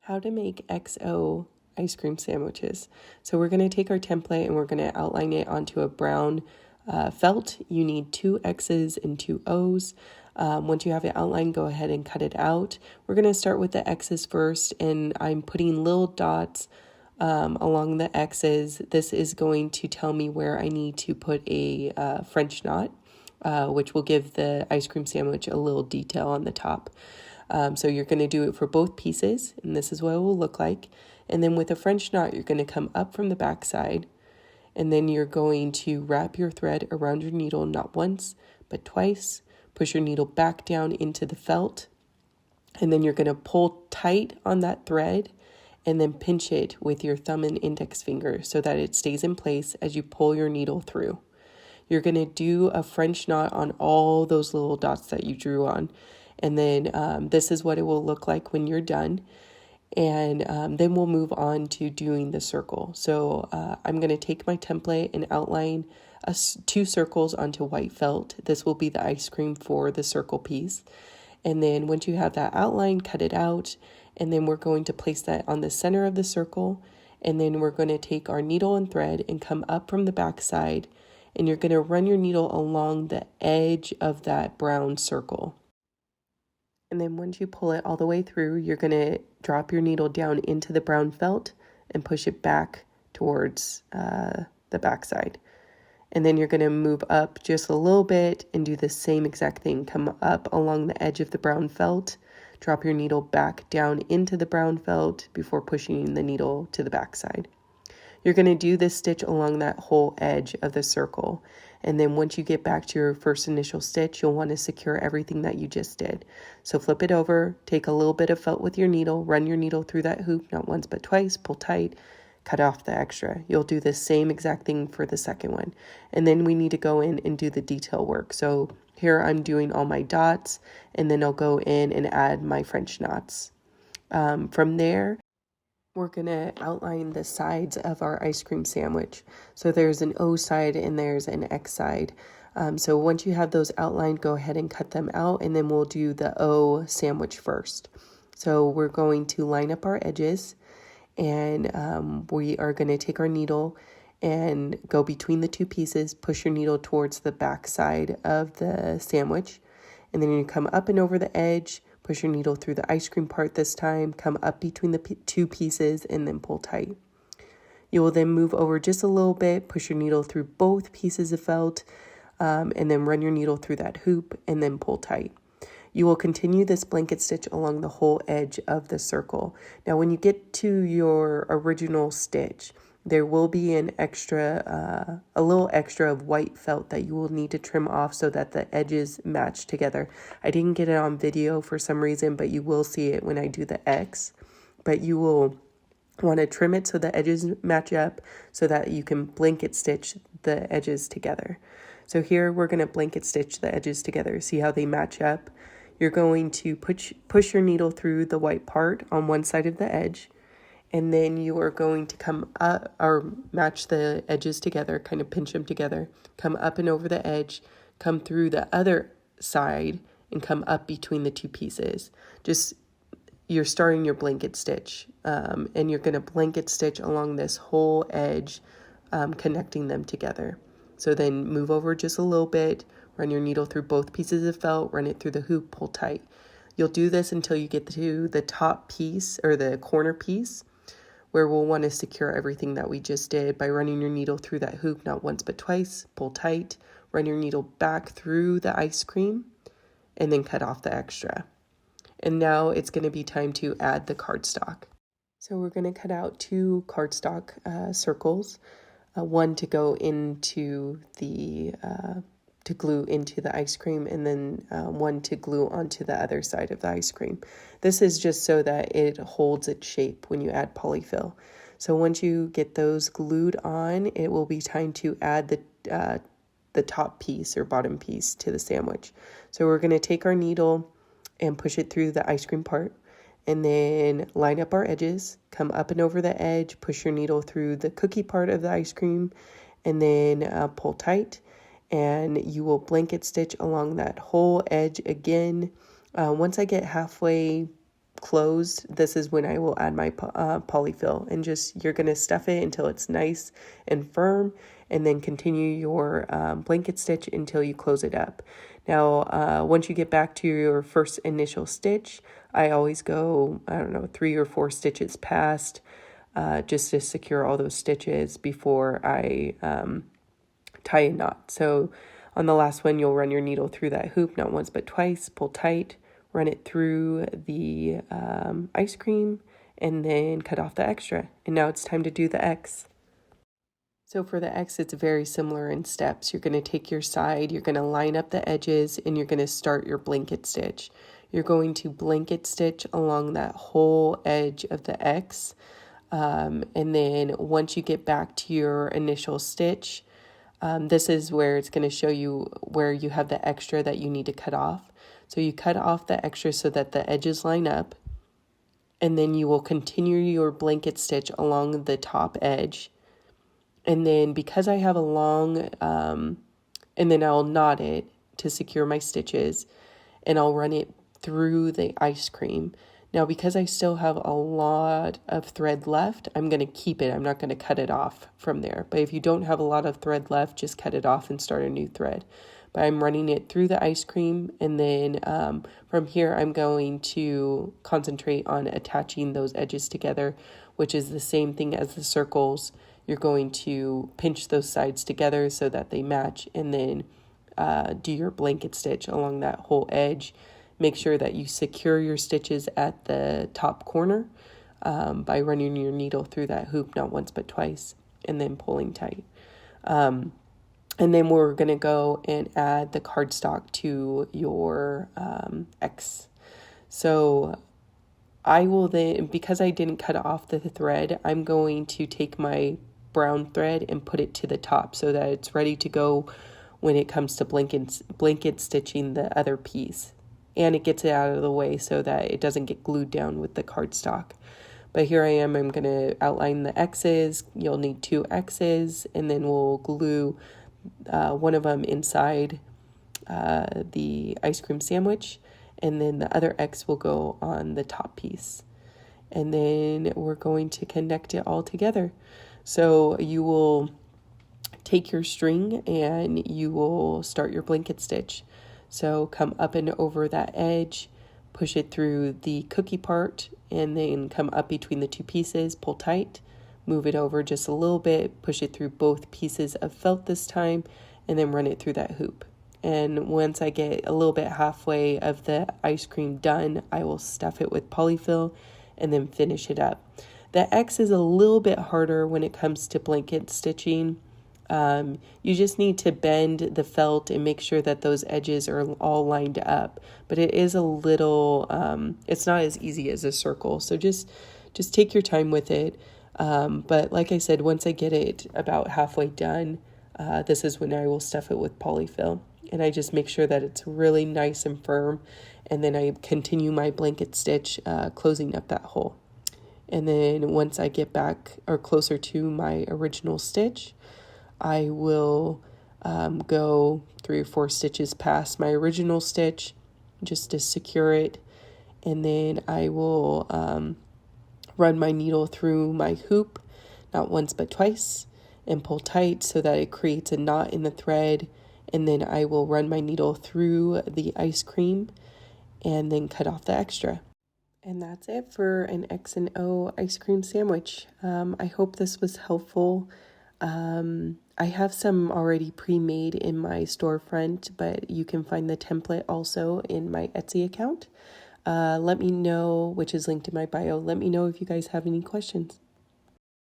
how to make XO ice cream sandwiches. So we're going to take our template and we're going to outline it onto a brown felt. You need 2 X's and 2 O's. Once you have it outlined, go ahead and cut it out. We're going to start with the X's first, and I'm putting little dots along the X's. This is going to tell me where I need to put a French knot, which will give the ice cream sandwich a little detail on the top. So you're going to do it for both pieces, and this is what it will look like. And then with a French knot, you're going to come up from the back side, and then you're going to wrap your thread around your needle, not once, but twice. Push your needle back down into the felt, and then you're going to pull tight on that thread and then pinch it with your thumb and index finger so that it stays in place as you pull your needle through. You're going to do a French knot on all those little dots that you drew on. And then this is what it will look like when you're done. And then we'll move on to doing the circle. So I'm going to take my template and outline 2 circles onto white felt. This will be the ice cream for the circle piece. And then once you have that outline, cut it out. And then we're going to place that on the center of the circle. And then we're going to take our needle and thread and come up from the back side. And you're going to run your needle along the edge of that brown circle. And then once you pull it all the way through, you're going to drop your needle down into the brown felt and push it back towards the back side. And then you're going to move up just a little bit and do the same exact thing. Come up along the edge of the brown felt, drop your needle back down into the brown felt before pushing the needle to the back side. You're going to do this stitch along that whole edge of the circle. And then once you get back to your first initial stitch, you'll want to secure everything that you just did. So flip it over, take a little bit of felt with your needle, run your needle through that hoop, not once but twice, pull tight, cut off the extra. You'll do the same exact thing for the second one. And then we need to go in and do the detail work. So here I'm doing all my dots, and then I'll go in and add my French knots. From there, we're going to outline the sides of our ice cream sandwich. So there's an O side and there's an X side. So once you have those outlined, go ahead and cut them out, and then we'll do the O sandwich first. So we're going to line up our edges, and we are going to take our needle and go between the 2 pieces, push your needle towards the back side of the sandwich, and then you come up and over the edge, push your needle through the ice cream part this time, come up between the 2 pieces, and then pull tight. You will then move over just a little bit, push your needle through both pieces of felt, and then run your needle through that hoop, and then pull tight. You will continue this blanket stitch along the whole edge of the circle. Now, when you get to your original stitch, there will be a little extra of white felt that you will need to trim off so that the edges match together. I didn't get it on video for some reason, but you will see it when I do the X. But you will want to trim it so the edges match up so that you can blanket stitch the edges together. So here we're going to blanket stitch the edges together. See how they match up? You're going to push your needle through the white part on one side of the edge. And then you are going to come up or match the edges together, kind of pinch them together, come up and over the edge, come through the other side, and come up between the 2 pieces. You're starting your blanket stitch, and you're going to blanket stitch along this whole edge, connecting them together. So then move over just a little bit, run your needle through both pieces of felt, run it through the hoop, pull tight. You'll do this until you get to the top piece or the corner piece, where we'll want to secure everything that we just did by running your needle through that hoop, not once but twice, pull tight, run your needle back through the ice cream, and then cut off the extra. And now it's going to be time to add the cardstock. So we're going to cut out 2 cardstock circles, one to go into to glue into the ice cream, and then one to glue onto the other side of the ice cream. This is just so that it holds its shape when you add polyfill. So once you get those glued on, it will be time to add the top piece or bottom piece to the sandwich. So we're going to take our needle and push it through the ice cream part, and then line up our edges, come up and over the edge, push your needle through the cookie part of the ice cream, and then pull tight. And you will blanket stitch along that whole edge again. Once I get halfway closed, this is when I will add my polyfill, and just you're going to stuff it until it's nice and firm, and then continue your blanket stitch until you close it up. Now, once you get back to your first initial stitch, I always go, 3 or 4 stitches past, just to secure all those stitches before I tie a knot. So on the last one, you'll run your needle through that hoop, not once but twice, pull tight, run it through the ice cream, and then cut off the extra. And now it's time to do the X. So for the X, it's very similar in steps. You're going to take your side, you're going to line up the edges, and you're going to start your blanket stitch. You're going to blanket stitch along that whole edge of the X. And then once you get back to your initial stitch, this is where it's going to show you where you have the extra that you need to cut off. So you cut off the extra so that the edges line up, and then you will continue your blanket stitch along the top edge. And then because I have a long, and then I'll knot it to secure my stitches, and I'll run it through the ice cream. Now, because I still have a lot of thread left, I'm going to keep it. I'm not going to cut it off from there. But if you don't have a lot of thread left, just cut it off and start a new thread. But I'm running it through the ice cream, and then from here, I'm going to concentrate on attaching those edges together, which is the same thing as the circles. You're going to pinch those sides together so that they match, and then do your blanket stitch along that whole edge. Make sure that you secure your stitches at the top corner by running your needle through that hoop, not once but twice, and then pulling tight. And then we're going to go and add the cardstock to your X. So I will then, because I didn't cut off the thread, I'm going to take my brown thread and put it to the top so that it's ready to go when it comes to blanket stitching the other piece. And it gets it out of the way so that it doesn't get glued down with the cardstock. But here I am, I'm going to outline the X's. You'll need 2 X's, and then we'll glue one of them inside the ice cream sandwich, and then the other X will go on the top piece. And then we're going to connect it all together. So you will take your string and you will start your blanket stitch. So come up and over that edge, push it through the cookie part, and then come up between the 2 pieces, pull tight, move it over just a little bit, push it through both pieces of felt this time, and then run it through that hoop. And once I get a little bit halfway of the ice cream done, I will stuff it with polyfill and then finish it up. The X is a little bit harder when it comes to blanket stitching. You just need to bend the felt and make sure that those edges are all lined up. But it is a little, it's not as easy as a circle. So just take your time with it. But like I said, once I get it about halfway done, this is when I will stuff it with polyfill. And I just make sure that it's really nice and firm. And then I continue my blanket stitch, closing up that hole. And then once I get back or closer to my original stitch, I will go 3 or 4 stitches past my original stitch just to secure it. And then I will run my needle through my hoop, not once but twice, and pull tight so that it creates a knot in the thread. And then I will run my needle through the ice cream and then cut off the extra. And that's it for an X and O ice cream sandwich. I hope this was helpful. I have some already pre-made in my storefront, but you can find the template also in my Etsy account. Let me know, which is linked in my bio. Let me know if you guys have any questions.